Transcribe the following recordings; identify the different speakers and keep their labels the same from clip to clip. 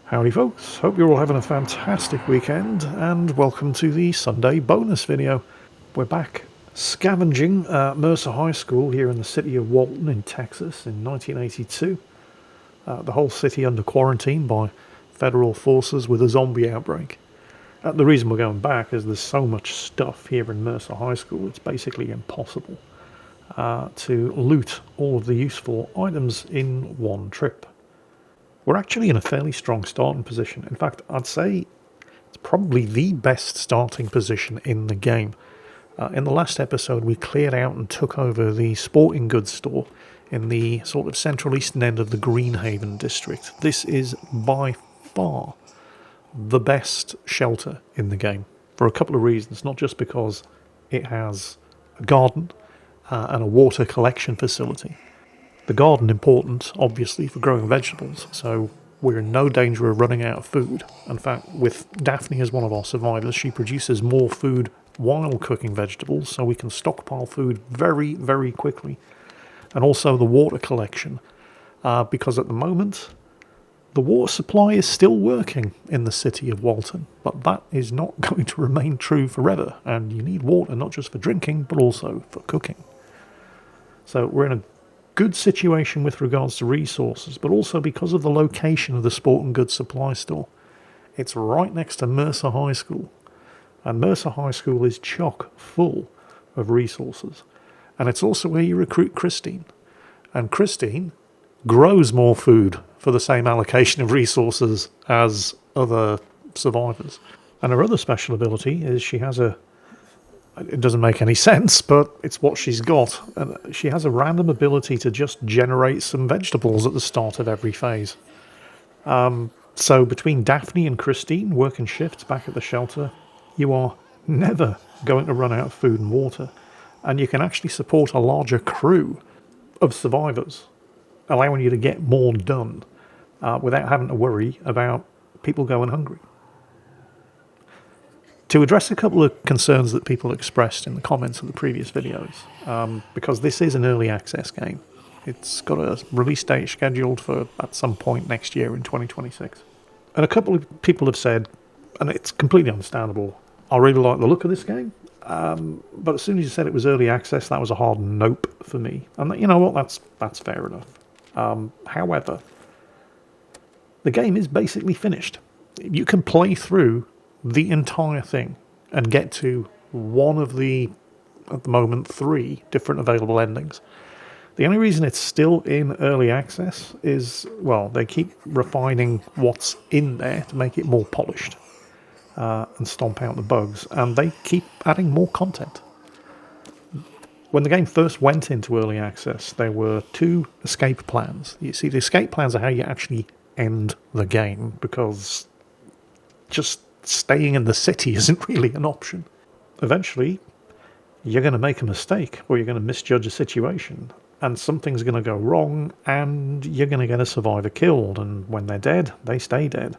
Speaker 1: Howdy folks, hope you're all having a fantastic weekend and welcome to the Sunday bonus video. We're back scavenging at Mercer High School here in the city of Walton in Texas in 1982. The whole city under quarantine by federal forces with a zombie outbreak. The reason we're going back is there's so much stuff here in Mercer High School it's basically impossible to loot all of the useful items in one trip. We're actually in a fairly strong starting position. In fact, I'd say it's probably the best starting position in the game. In the last episode, we cleared out and took over the sporting goods store in the sort of central eastern end of the Greenhaven district. This is by far the best shelter in the game for a couple of reasons. Not just because it has a garden and a water collection facility. The garden important, obviously, for growing vegetables, so we're in no danger of running out of food. In fact, with Daphne as one of our survivors, she produces more food while cooking vegetables, so we can stockpile food very, very quickly. And also the water collection, because at the moment, the water supply is still working in the city of Walton, but that is not going to remain true forever, and you need water not just for drinking, but also for cooking. So we're in a good situation with regards to resources, but also because of the location of the sporting goods supply store. It's right next to Mercer High School, and Mercer High School is chock full of resources. And it's also where you recruit Christine, and Christine grows more food for the same allocation of resources as other survivors. And her other special ability is she has it doesn't make any sense, but it's what she's got. And she has a random ability to just generate some vegetables at the start of every phase. So between Daphne and Christine working shifts back at the shelter, you are never going to run out of food and water. And you can actually support a larger crew of survivors, allowing you to get more done without having to worry about people going hungry. To address a couple of concerns that people expressed in the comments of the previous videos, because this is an early access game. It's got a release date scheduled for at some point next year in 2026. And a couple of people have said, and it's completely understandable, I really like the look of this game, but as soon as you said it was early access, that was a hard nope for me. And you know what, that's fair enough. However, the game is basically finished. You can play through the entire thing and get to one of the, at the moment, 3 different available endings. The only reason it's still in early access is, well, they keep refining what's in there to make it more polished and stomp out the bugs, and they keep adding more content. When the game first went into early access, there were 2 escape plans. You see, the escape plans are how you actually end the game, because just staying in the city isn't really an option. Eventually, you're going to make a mistake, or you're going to misjudge a situation, and something's going to go wrong, and you're going to get a survivor killed, and when they're dead, they stay dead.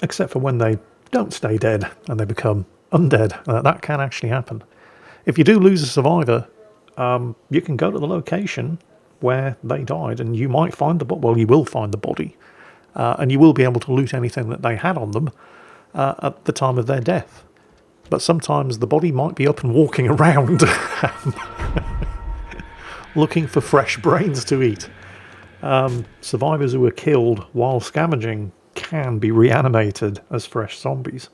Speaker 1: Except for when they don't stay dead, and they become undead. That can actually happen. If you do lose a survivor, you can go to the location where they died, and you might find you will find the body, and you will be able to loot anything that they had on them at the time of their death. But sometimes the body might be up and walking around looking for fresh brains to eat. Survivors who are killed while scavenging can be reanimated as fresh zombies.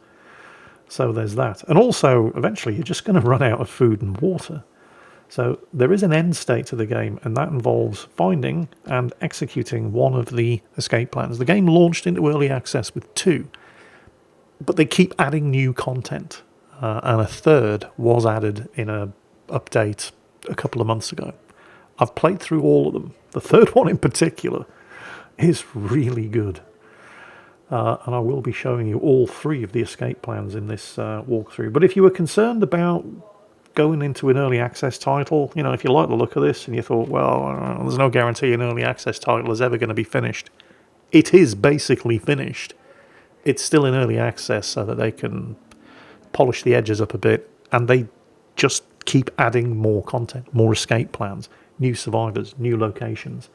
Speaker 1: So there's that. And also, eventually, you're just going to run out of food and water. So there is an end state to the game, and that involves finding and executing one of the escape plans. The game launched into early access with 2. But they keep adding new content, and a 3rd was added in an update a couple of months ago. I've played through all of them. The 3rd one in particular is really good, and I will be showing you all 3 of the escape plans in this walkthrough. But if you were concerned about going into an early access title, you know, if you like the look of this and you thought, well, there's no guarantee an early access title is ever going to be finished, it is basically finished. It's still in early access so that they can polish the edges up a bit, and they just keep adding more content, more escape plans, new survivors, new locations,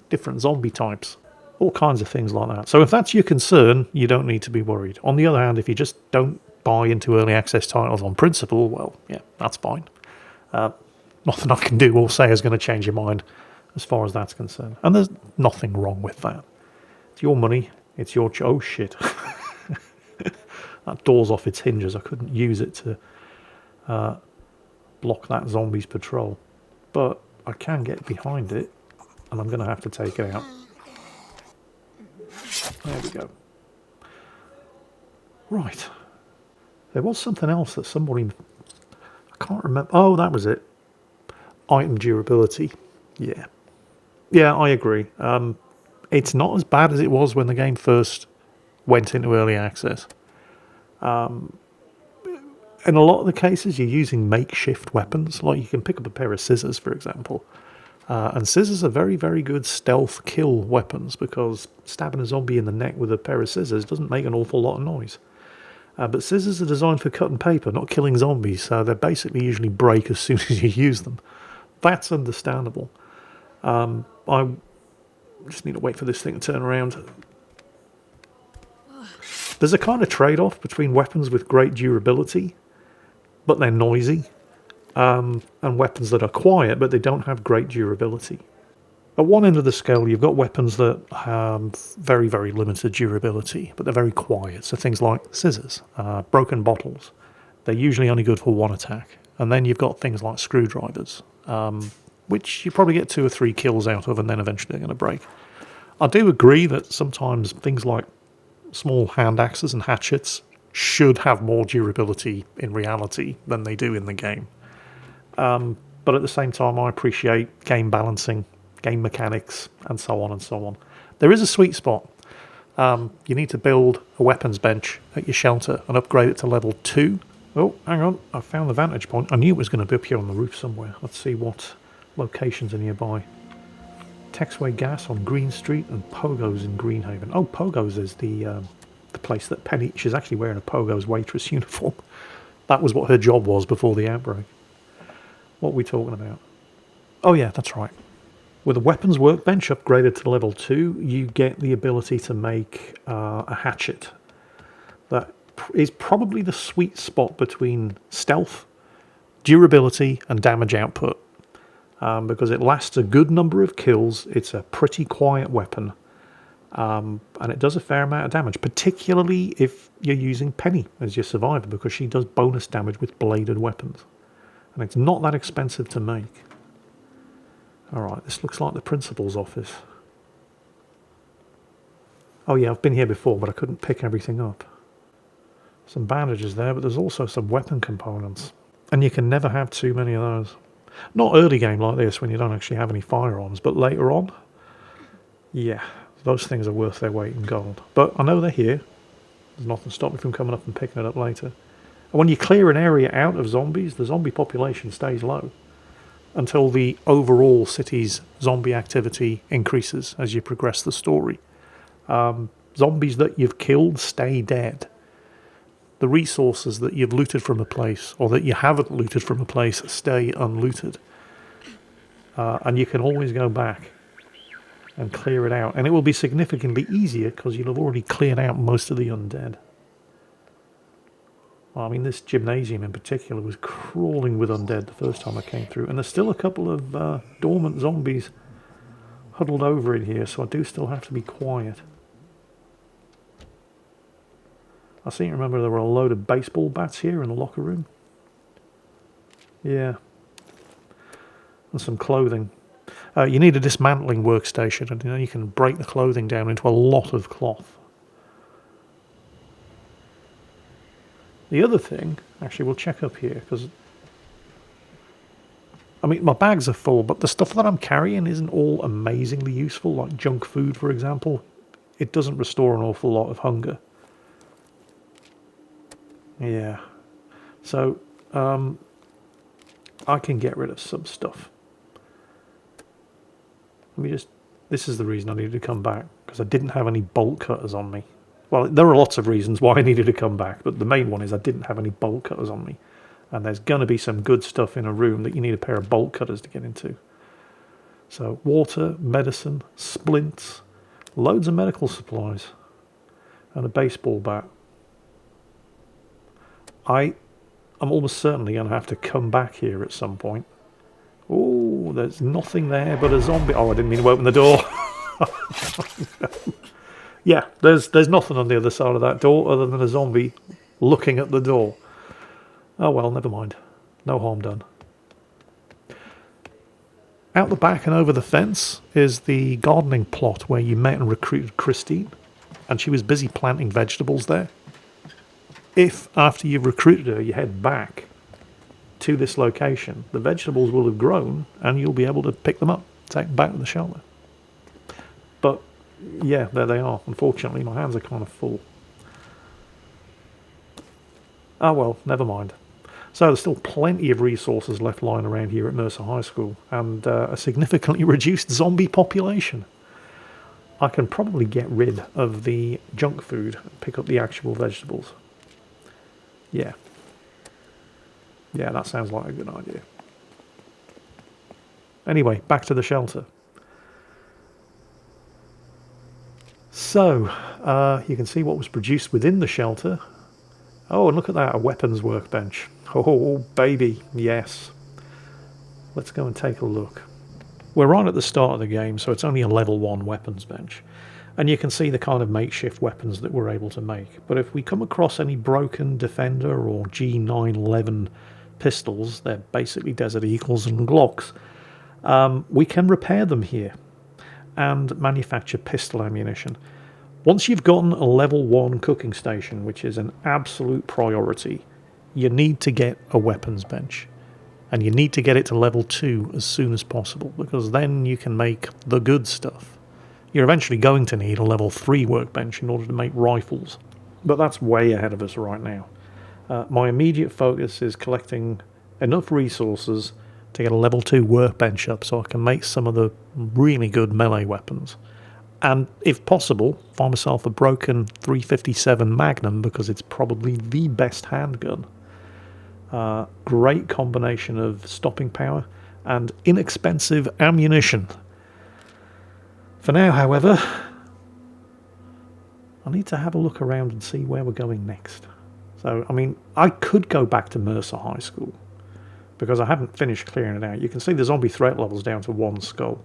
Speaker 1: different zombie types. All kinds of things like that. So if that's your concern, you don't need to be worried. On the other hand, if you just don't buy into early access titles on principle, well, yeah, that's fine. Nothing I can do or say is going to change your mind as far as that's concerned. And there's nothing wrong with that. It's your money. It's your... Oh, shit. That door's off its hinges. I couldn't use it to block that zombie's patrol. But I can get behind it, and I'm going to have to take it out. There we go. Right. There was something else that somebody... I can't remember. Oh, that was it. Item durability. Yeah. Yeah, I agree. It's not as bad as it was when the game first went into early access. In a lot of the cases, you're using makeshift weapons. Like you can pick up a pair of scissors, for example. And scissors are very, very good stealth kill weapons because stabbing a zombie in the neck with a pair of scissors doesn't make an awful lot of noise. But scissors are designed for cutting paper, not killing zombies, so they basically usually break as soon as you use them. That's understandable. I just need to wait for this thing to turn around. There's a kind of trade-off between weapons with great durability, but they're noisy, and weapons that are quiet, but they don't have great durability. At one end of the scale, you've got weapons that have very, very limited durability, but they're very quiet. So things like scissors, broken bottles, they're usually only good for one attack. And then you've got things like screwdrivers, which you probably get 2 or 3 kills out of, and then eventually they're going to break. I do agree that sometimes things like small hand axes and hatchets should have more durability in reality than they do in the game. But at the same time, I appreciate game balancing, game mechanics, and so on and so on. There is a sweet spot. You need to build a weapons bench at your shelter and upgrade it to level 2. Oh, hang on. I found the vantage point. I knew it was going to be up here on the roof somewhere. Let's see what locations are nearby. Texway Gas on Green Street and Pogo's in Greenhaven. Oh, Pogo's is the place that Penny... She's actually wearing a Pogo's waitress uniform. That was what her job was before the outbreak. What are we talking about? Oh, yeah, that's right. With a weapons workbench upgraded to level 2, you get the ability to make a hatchet. That is probably the sweet spot between stealth, durability, and damage output. Because it lasts a good number of kills, it's a pretty quiet weapon, and it does a fair amount of damage, particularly if you're using Penny as your survivor, because she does bonus damage with bladed weapons. And it's not that expensive to make. Alright, this looks like the principal's office. Oh yeah, I've been here before, but I couldn't pick everything up. Some bandages there, but there's also some weapon components. And you can never have too many of those. Not early game like this, when you don't actually have any firearms, but later on, yeah, those things are worth their weight in gold. But I know they're here. There's nothing stopping me from coming up and picking it up later. And when you clear an area out of zombies, the zombie population stays low until the overall city's zombie activity increases as you progress the story. Zombies that you've killed stay dead. The resources that you've looted from a place, or that you haven't looted from a place, stay unlooted. And you can always go back and clear it out. And it will be significantly easier because you'll have already cleared out most of the undead. Well, I mean, this gymnasium in particular was crawling with undead the first time I came through. And there's still a couple of dormant zombies huddled over in here, so I do still have to be quiet. I seem to remember there were a load of baseball bats here in the locker room. Yeah. And some clothing. You need a dismantling workstation, and you can break the clothing down into a lot of cloth. The other thing, actually we'll check up here, because I mean my bags are full, but the stuff that I'm carrying isn't all amazingly useful, like junk food for example. It doesn't restore an awful lot of hunger. Yeah, so I can get rid of some stuff. This is the reason I needed to come back, because I didn't have any bolt cutters on me. Well, there are lots of reasons why I needed to come back, but the main one is I didn't have any bolt cutters on me. And there's going to be some good stuff in a room that you need a pair of bolt cutters to get into. So water, medicine, splints, Loads of medical supplies. And a baseball bat. I'm almost certainly going to have to come back here at some point. Oh, there's nothing there but a zombie. Oh, I didn't mean to open the door. Yeah, there's nothing on the other side of that door other than a zombie looking at the door. Oh well, never mind. No harm done. Out the back and over the fence is the gardening plot where you met and recruited Christine, and she was busy planting vegetables there. If, after you've recruited her, you head back to this location, the vegetables will have grown and you'll be able to pick them up, take them back to the shelter. But, yeah, there they are. Unfortunately, my hands are kind of full. Ah, well, never mind. So there's still plenty of resources left lying around here at Mercer High School, and a significantly reduced zombie population. I can probably get rid of the junk food and pick up the actual vegetables. Yeah. Yeah, that sounds like a good idea. Anyway, back to the shelter. So, you can see what was produced within the shelter. Oh, and look at that, a weapons workbench. Oh, baby, yes. Let's go and take a look. We're right at the start of the game, so it's only a level 1 weapons bench. And you can see the kind of makeshift weapons that we're able to make. But if we come across any broken Defender or G911 pistols, they're basically Desert Eagles and Glocks, we can repair them here and manufacture pistol ammunition. Once you've gotten a level 1 cooking station, which is an absolute priority, you need to get a weapons bench. And you need to get it to level 2 as soon as possible, because then you can make the good stuff. You're eventually going to need a level 3 workbench in order to make rifles. But that's way ahead of us right now. My immediate focus is collecting enough resources to get a level 2 workbench up so I can make some of the really good melee weapons. And if possible, find myself a broken 357 Magnum, because it's probably the best handgun. Great combination of stopping power and inexpensive ammunition. For now, however, I need to have a look around and see where we're going next. So, I mean, I could go back to Mercer High School, because I haven't finished clearing it out. You can see the zombie threat levels down to 1 skull,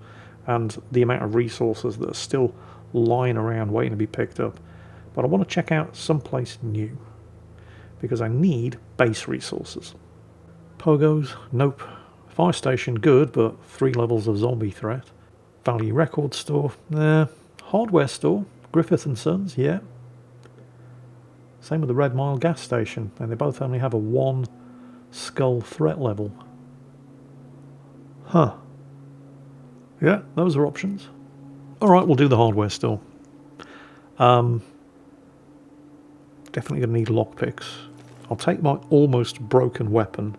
Speaker 1: and the amount of resources that are still lying around waiting to be picked up. But I want to check out someplace new, because I need base resources. Pogos, nope. Fire station, good, but 3 levels of zombie threat. Value record store, nah. Hardware store, Griffith and Sons, yeah. Same with the Red Mile gas station, and they both only have a 1 skull threat level. Huh. Yeah, those are options. Alright, we'll do the hardware store. Definitely going to need lockpicks. I'll take my almost broken weapon,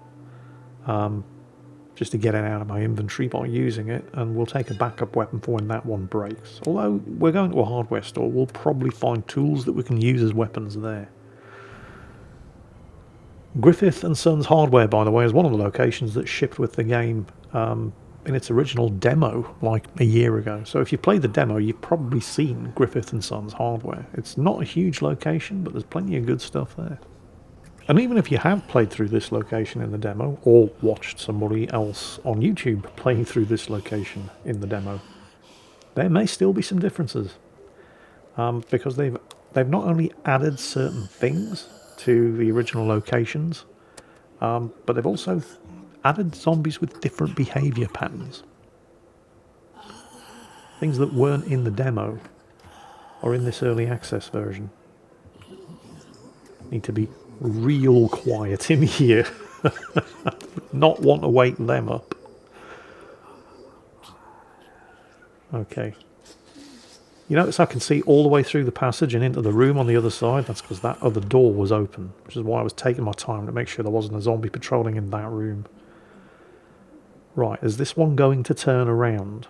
Speaker 1: just to get it out of my inventory by using it, and we'll take a backup weapon for when that one breaks. Although we're going to a hardware store, we'll probably find tools that we can use as weapons there. Griffith and Sons Hardware, by the way, is one of the locations that shipped with the game in its original demo like a year ago. So if you played the demo, you've probably seen Griffith and Sons Hardware. It's not a huge location, but there's plenty of good stuff there. And even if you have played through this location in the demo, or watched somebody else on YouTube playing through this location in the demo, there may still be some differences. Because they've not only added certain things to the original locations, but they've also added zombies with different behaviour patterns. Things that weren't in the demo or in this early access version. Need to be real quiet in here. Not want to wake them up. Okay. You notice I can see all the way through the passage and into the room on the other side. That's because that other door was open, which is why I was taking my time to make sure there wasn't a zombie patrolling in that room. Right, is this one going to turn around?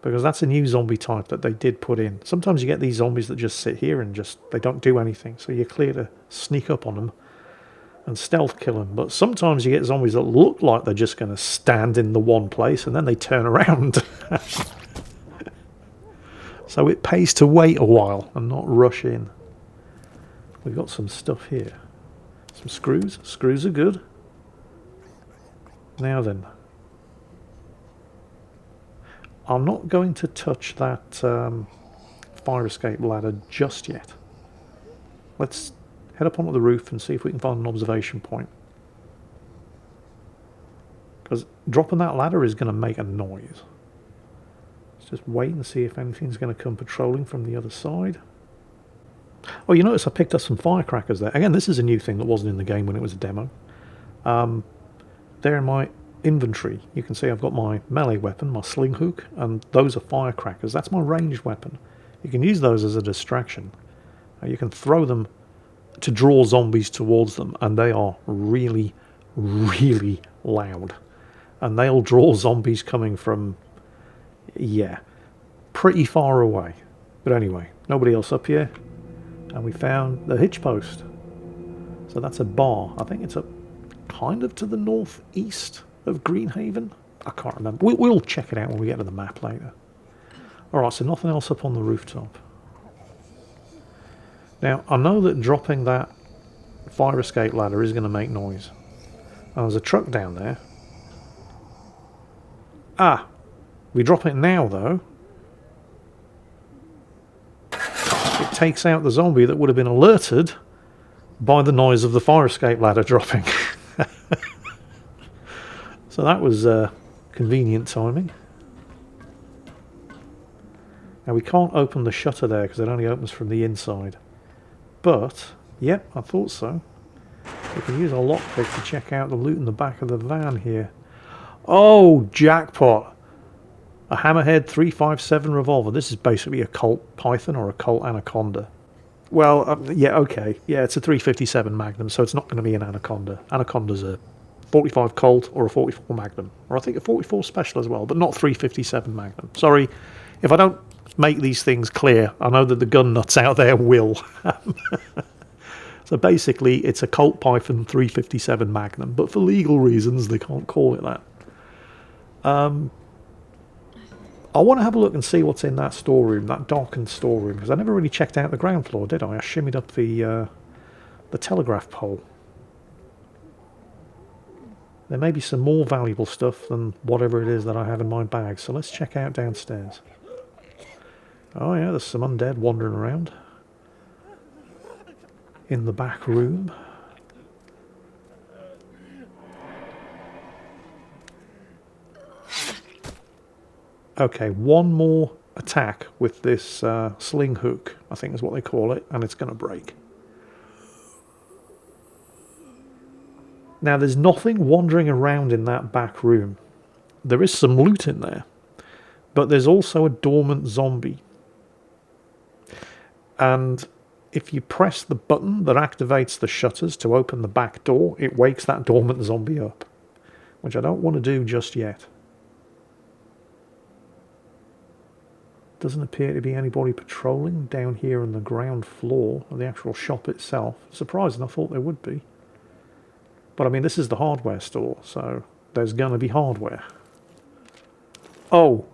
Speaker 1: Because that's a new zombie type that they did put in. Sometimes you get these zombies that just sit here and they don't do anything. So you're clear to sneak up on them and stealth kill them. But sometimes you get zombies that look like they're just going to stand in the one place and then they turn around. So it pays to wait a while and not rush in. We've got some stuff here. Some screws. Screws are good. Now then. I'm not going to touch that fire escape ladder just yet. Let's head up onto the roof and see if we can find an observation point. Because dropping that ladder is going to make a noise. Let's just wait and see if anything's going to come patrolling from the other side. Oh, you notice I picked up some firecrackers there. Again, this is a new thing that wasn't in the game when it was a demo. There in my inventory, you can see I've got my melee weapon, my sling hook, and those are firecrackers. That's my ranged weapon. You can use those as a distraction. You can throw them to draw zombies towards them, and they are really, really loud. And they'll draw zombies coming from, yeah, pretty far away. But anyway, nobody else up here. And we found the hitch post. So that's a bar. I think it's up kind of to the northeast of Greenhaven. I can't remember. We'll check it out when we get to the map later. Alright, so nothing else up on the rooftop. Now, I know that dropping that fire escape ladder is going to make noise. And there's a truck down there. Ah! We drop it now, though. It takes out the zombie that would have been alerted by the noise of the fire escape ladder dropping. So that was convenient timing. Now we can't open the shutter there because it only opens from the inside. But, yep, I thought so. We can use a lockpick to check out the loot in the back of the van here. Oh, jackpot! A Hammerhead 357 revolver. This is basically a Colt Python or a Colt Anaconda. Well, yeah, okay. Yeah, it's a 357 Magnum, so it's not going to be an Anaconda. Anaconda's a 45 Colt or a 44 Magnum. Or I think a 44 Special as well, but not 357 Magnum. Sorry, if I don't make these things clear, I know that the gun nuts out there will. So basically, it's a Colt Python 357 Magnum, but for legal reasons, they can't call it that. I want to have a look and see what's in that storeroom, that darkened storeroom, because I never really checked out the ground floor, did I? I shimmied up the telegraph pole. There may be some more valuable stuff than whatever it is that I have in my bag, so let's check out downstairs. Oh yeah, there's some undead wandering around in the back room. Okay, one more attack with this sling hook, I think is what they call it, and it's going to break. Now, there's nothing wandering around in that back room. There is some loot in there, but there's also a dormant zombie. And if you press the button that activates the shutters to open the back door, it wakes that dormant zombie up, which I don't want to do just yet. Doesn't appear to be anybody patrolling down here on the ground floor of the actual shop itself. Surprising, I thought there would be. But I mean, this is the hardware store, so there's going to be hardware. Oh,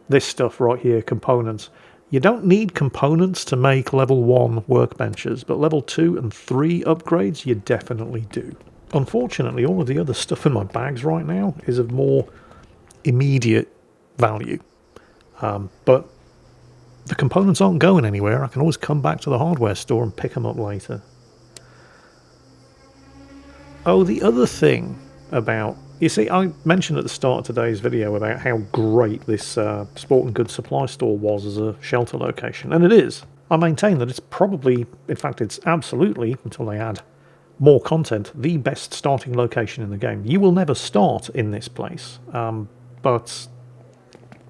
Speaker 1: this stuff right here, components. You don't need components to make level 1 workbenches, but level 2 and 3 upgrades you definitely do. Unfortunately, all of the other stuff in my bags right now is of more immediate value. But the components aren't going anywhere. I can always come back to the hardware store and pick them up later. Oh, the other thing about... You see, I mentioned at the start of today's video about how great this sport and goods supply store was as a shelter location, and it is. I maintain that it's probably, in fact it's absolutely, until they add more content, the best starting location in the game. You will never start in this place, but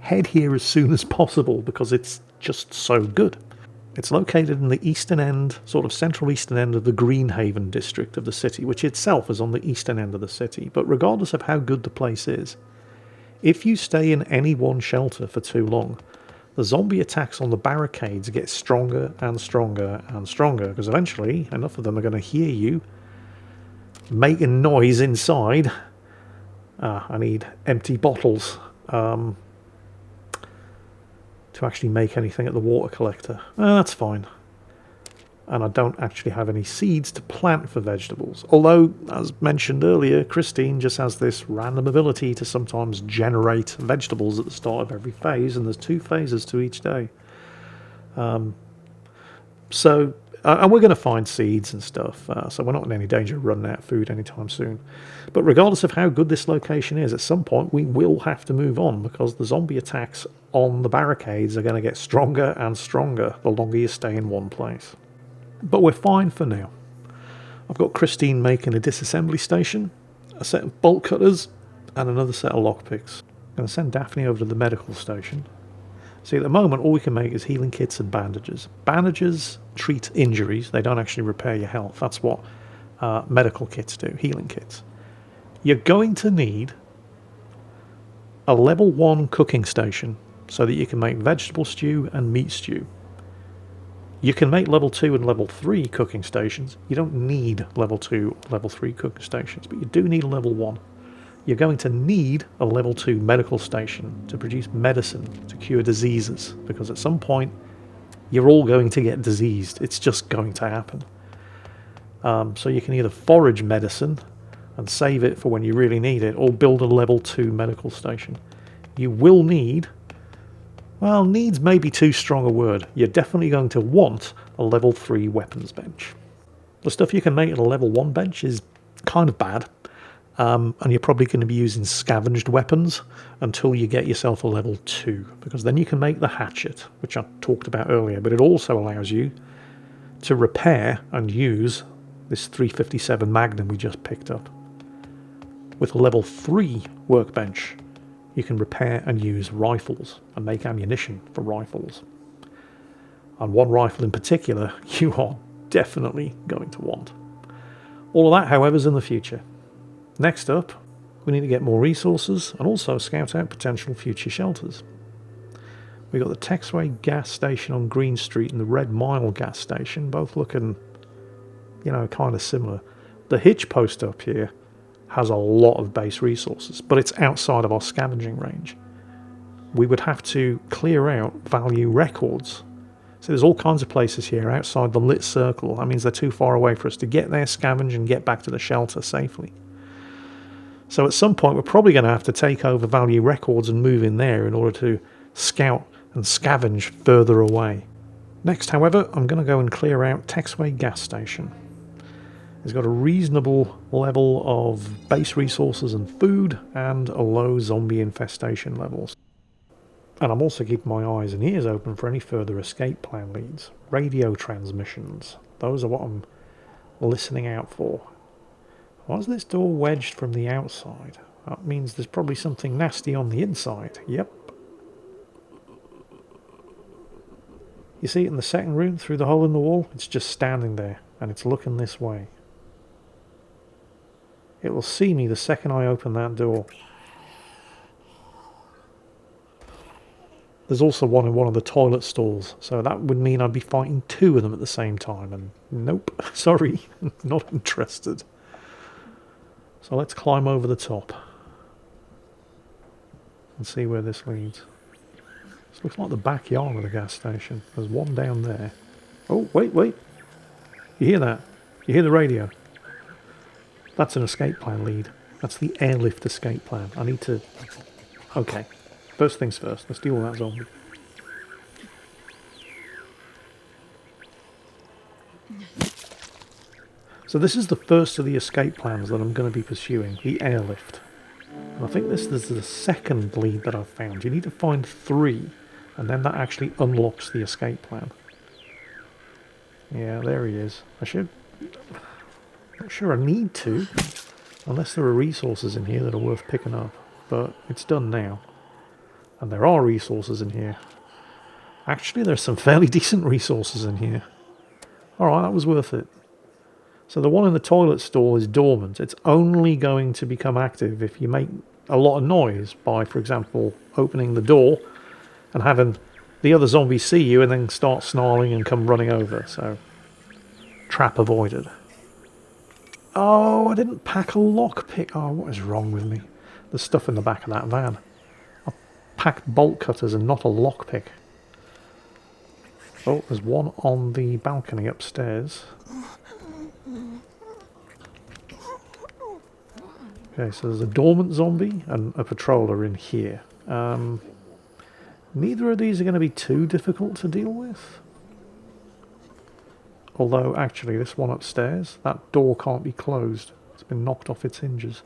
Speaker 1: head here as soon as possible because it's just so good. It's located in the eastern end, sort of central eastern end of the Greenhaven district of the city, which itself is on the eastern end of the city. But regardless of how good the place is, if you stay in any one shelter for too long, the zombie attacks on the barricades get stronger and stronger and stronger, because eventually enough of them are going to hear you making noise inside. I need empty bottles. to actually make anything at the water collector. That's fine. And I don't actually have any seeds to plant for vegetables. Although, as mentioned earlier, Christine just has this random ability to sometimes generate vegetables at the start of every phase, and there's 2 phases to each day. And we're going to find seeds and stuff, so we're not in any danger of running out of food anytime soon. But regardless of how good this location is, at some point we will have to move on, because the zombie attacks on the barricades are going to get stronger and stronger the longer you stay in one place. But we're fine for now. I've got Christine making a disassembly station, a set of bolt cutters, and another set of lockpicks. I'm going to send Daphne over to the medical station. See, at the moment, all we can make is healing kits and bandages. Bandages treat injuries. They don't actually repair your health. That's what medical kits do, healing kits. You're going to need a level 1 cooking station so that you can make vegetable stew and meat stew. You can make level 2 and level 3 cooking stations. You don't need level 2 or level 3 cooking stations, but you do need a level 1. You're going to need a level 2 medical station to produce medicine to cure diseases, because at some point you're all going to get diseased. It's just going to happen. So you can either forage medicine and save it for when you really need it, or build a level 2 medical station. You will need... Well, needs may be too strong a word. You're definitely going to want a level 3 weapons bench. The stuff you can make at a level 1 bench is kind of bad. And you're probably going to be using scavenged weapons until you get yourself a level 2. Because then you can make the hatchet, which I talked about earlier. But it also allows you to repair and use this 357 Magnum we just picked up. With a level 3 workbench, you can repair and use rifles and make ammunition for rifles. And one rifle in particular you are definitely going to want. All of that, however, is in the future. Next up, we need to get more resources and also scout out potential future shelters. We've got the Texway gas station on Green Street and the Red Mile gas station, both looking, kind of similar. The hitch post up here has a lot of base resources, but it's outside of our scavenging range. We would have to clear out value records. So there's all kinds of places here outside the lit circle. That means they're too far away for us to get there, scavenge, and get back to the shelter safely. So at some point we're probably going to have to take over value records and move in there in order to scout and scavenge further away. Next, however, I'm going to go and clear out Texway gas station. It's got a reasonable level of base resources and food, and a low zombie infestation levels. And I'm also keeping my eyes and ears open for any further escape plan leads. Radio transmissions. Those are what I'm listening out for. Why is this door wedged from the outside? That means there's probably something nasty on the inside. Yep. You see it in the second room through the hole in the wall? It's just standing there, and it's looking this way. It will see me the second I open that door. There's also one in one of the toilet stalls, so that would mean I'd be fighting 2 of them at the same time, and nope, sorry, not interested. So let's climb over the top and see where this leads. This looks like the backyard of the gas station. There's one down there. Oh, wait. You hear that? You hear the radio? That's an escape plan lead. That's the airlift escape plan. I need to... Okay. First things first. Let's deal with that zombie. So this is the first of the escape plans that I'm going to be pursuing. The airlift. And I think this is the second lead that I've found. You need to find 3. And then that actually unlocks the escape plan. Yeah, there he is. Not sure I need to, unless there are resources in here that are worth picking up, but it's done now. And there are resources in here. Actually, there's some fairly decent resources in here. Alright, that was worth it. So the one in the toilet stall is dormant. It's only going to become active if you make a lot of noise by, for example, opening the door and having the other zombies see you and then start snarling and come running over. So, trap avoided. Oh, I didn't pack a lockpick. Oh, what is wrong with me? There's stuff in the back of that van. I packed bolt cutters and not a lockpick. Oh, there's one on the balcony upstairs. Okay, so there's a dormant zombie and a patroller in here. Neither of these are going to be too difficult to deal with. Although, actually, this one upstairs, that door can't be closed. It's been knocked off its hinges.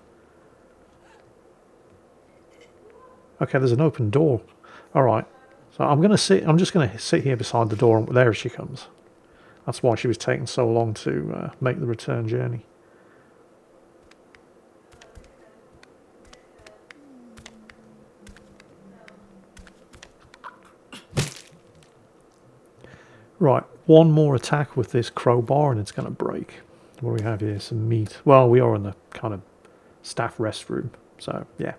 Speaker 1: Okay, there's an open door. Alright. So I'm just going to sit here beside the door, and there she comes. That's why she was taking so long to make the return journey. Right, one more attack with this crowbar and it's going to break. What do we have here? Some meat. Well, we are in the kind of staff restroom, so yeah.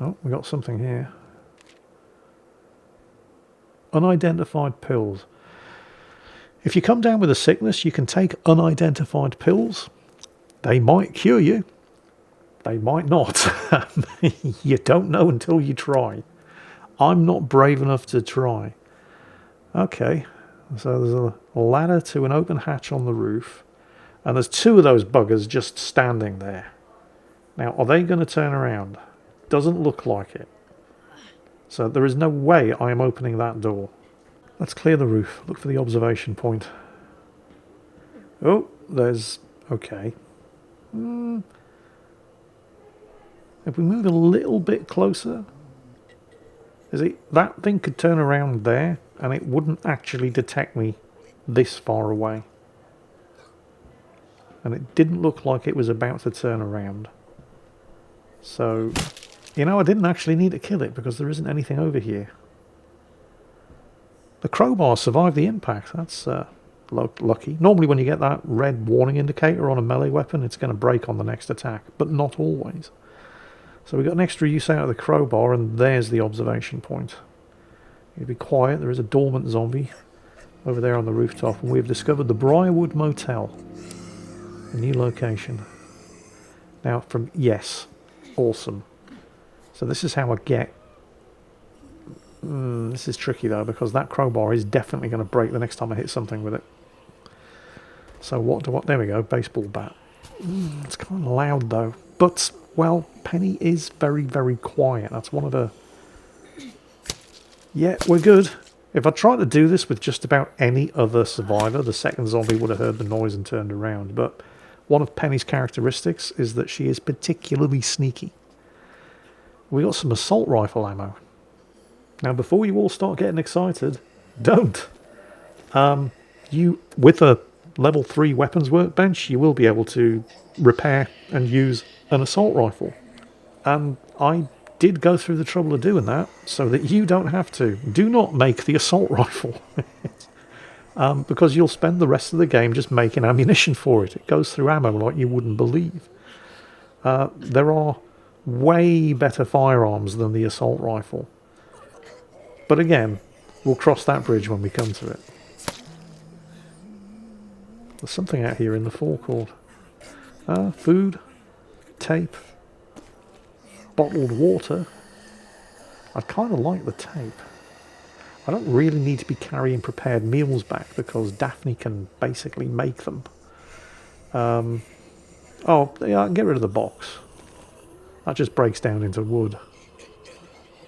Speaker 1: Oh, we got something here. Unidentified pills. If you come down with a sickness, you can take unidentified pills. They might cure you. They might not. You don't know until you try. I'm not brave enough to try. Okay, so there's a ladder to an open hatch on the roof, and there's two of those buggers just standing there. Now, are they going to turn around? Doesn't look like it. So there is no way I am opening that door. Let's clear the roof. Look for the observation point. Oh, there's... okay. If we move a little bit closer... that thing could turn around there, and it wouldn't actually detect me this far away. And it didn't look like it was about to turn around. So, you know, I didn't actually need to kill it because there isn't anything over here. The crowbar survived the impact. That's lucky. Normally when you get that red warning indicator on a melee weapon, it's going to break on the next attack, but not always. So we got an extra use out of the crowbar, and there's the observation point. You be quiet, there is a dormant zombie over there on the rooftop, and we've discovered the Briarwood Motel. A new location. Now from... yes. Awesome. So this is how I get... this is tricky though, because that crowbar is definitely going to break the next time I hit something with it. So what... there we go, baseball bat. It's kind of loud though. But, well, Penny is very, very quiet. That's one of her... yeah, we're good. If I tried to do this with just about any other survivor, the second zombie would have heard the noise and turned around. But one of Penny's characteristics is that she is particularly sneaky. We got some assault rifle ammo. Now, before you all start getting excited, don't. With a level 3 weapons workbench, you will be able to repair and use an assault rifle. And I did go through the trouble of doing that so that you don't have to. Do not make the assault rifle. Because you'll spend the rest of the game just making ammunition for it. It goes through ammo like you wouldn't believe. There are way better firearms than the assault rifle. But again, we'll cross that bridge when we come to it. There's something out here in the forecourt. Food, tape, bottled water. I kind of like the tape. I don't really need to be carrying prepared meals back because Daphne can basically make them. Oh, yeah, I can get rid of the box. That just breaks down into wood.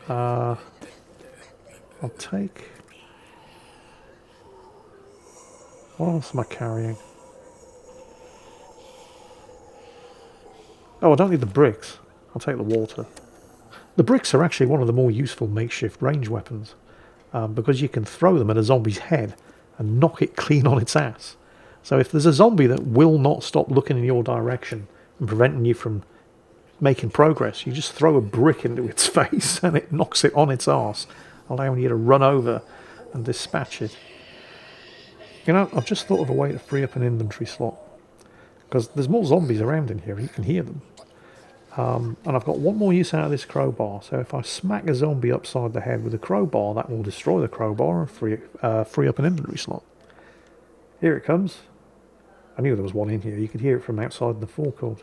Speaker 1: I'll take... what else am I carrying? Oh, I don't need the bricks. I'll take the water. The bricks are actually one of the more useful makeshift range weapons. Because you can throw them at a zombie's head and knock it clean on its ass. So if there's a zombie that will not stop looking in your direction and preventing you from making progress, you just throw a brick into its face and it knocks it on its arse, allowing you to run over and dispatch it. You know, I've just thought of a way to free up an inventory slot. Because there's more zombies around in here, you can hear them. And I've got one more use out of this crowbar. So if I smack a zombie upside the head with a crowbar, that will destroy the crowbar and free up an inventory slot. Here it comes. I knew there was one in here. You could hear it from outside the forecourt.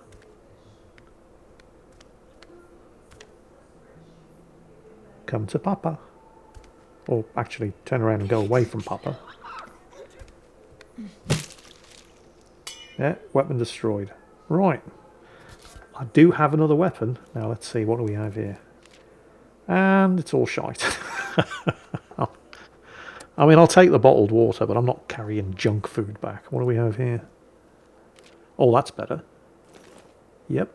Speaker 1: Come to Papa. Or actually turn around and go away from Papa. Yeah, weapon destroyed. Right. I do have another weapon. Now let's see, what do we have here? And it's all shite. I mean, I'll take the bottled water, but I'm not carrying junk food back. What do we have here? Oh, that's better. Yep.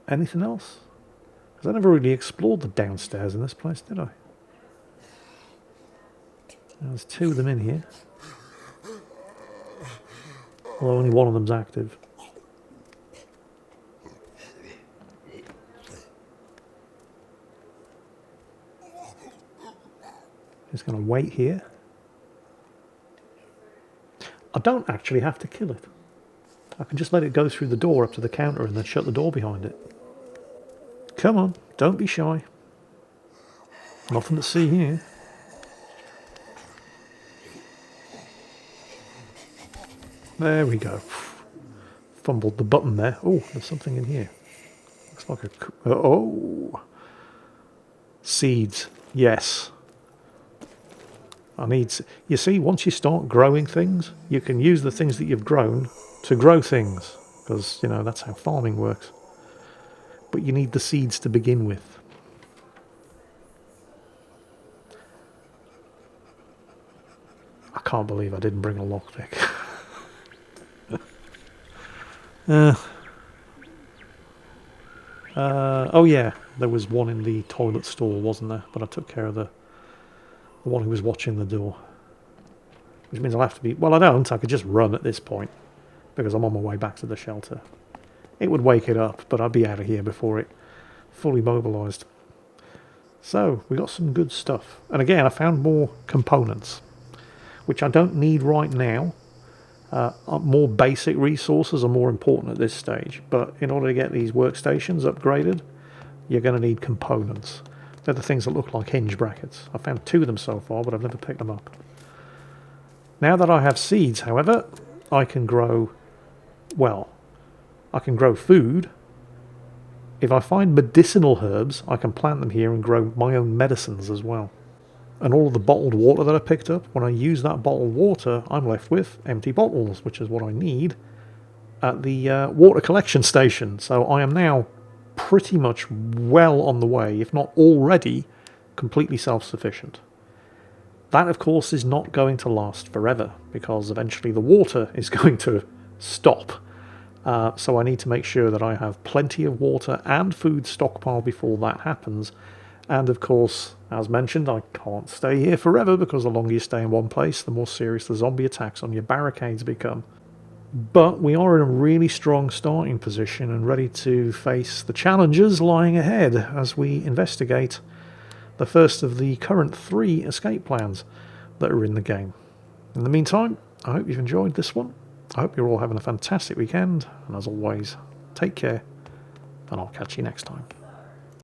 Speaker 1: Anything else? Because I never really explored the downstairs in this place, did I? There's 2 of them in here. Although only one of them's active. Just going to wait here. I don't actually have to kill it. I can just let it go through the door up to the counter and then shut the door behind it. Come on, don't be shy. Nothing to see here. There we go. Fumbled the button there. Oh, there's something in here. Looks like a... Oh! Seeds. Yes. I need... You see, once you start growing things, you can use the things that you've grown to grow things. Because, you know, that's how farming works. But you need the seeds to begin with. I can't believe I didn't bring a lockpick. Oh yeah, there was one in the toilet stall, wasn't there? But I took care of the one who was watching the door. Which means I'll have to be... Well, I don't. I could just run at this point. Because I'm on my way back to the shelter. It would wake it up, but I'd be out of here before it fully mobilised. So, we got some good stuff. And again, I found more components. Which I don't need right now. More basic resources are more important at this stage, but in order to get these workstations upgraded, you're going to need components. They're the things that look like hinge brackets. I've found 2 of them so far, but I've never picked them up. Now that I have seeds, however, I can grow, well, I can grow food. If I find medicinal herbs, I can plant them here and grow my own medicines as well. And all of the bottled water that I picked up, when I use that bottled water, I'm left with empty bottles, which is what I need at the water collection station. So I am now pretty much well on the way, if not already, completely self-sufficient. That, of course, is not going to last forever, because eventually the water is going to stop. So I need to make sure that I have plenty of water and food stockpiled before that happens. And of course, as mentioned, I can't stay here forever, because the longer you stay in one place, the more serious the zombie attacks on your barricades become. But we are in a really strong starting position and ready to face the challenges lying ahead as we investigate the first of the current 3 escape plans that are in the game. In the meantime, I hope you've enjoyed this one. I hope you're all having a fantastic weekend, and as always, take care, and I'll catch you next time.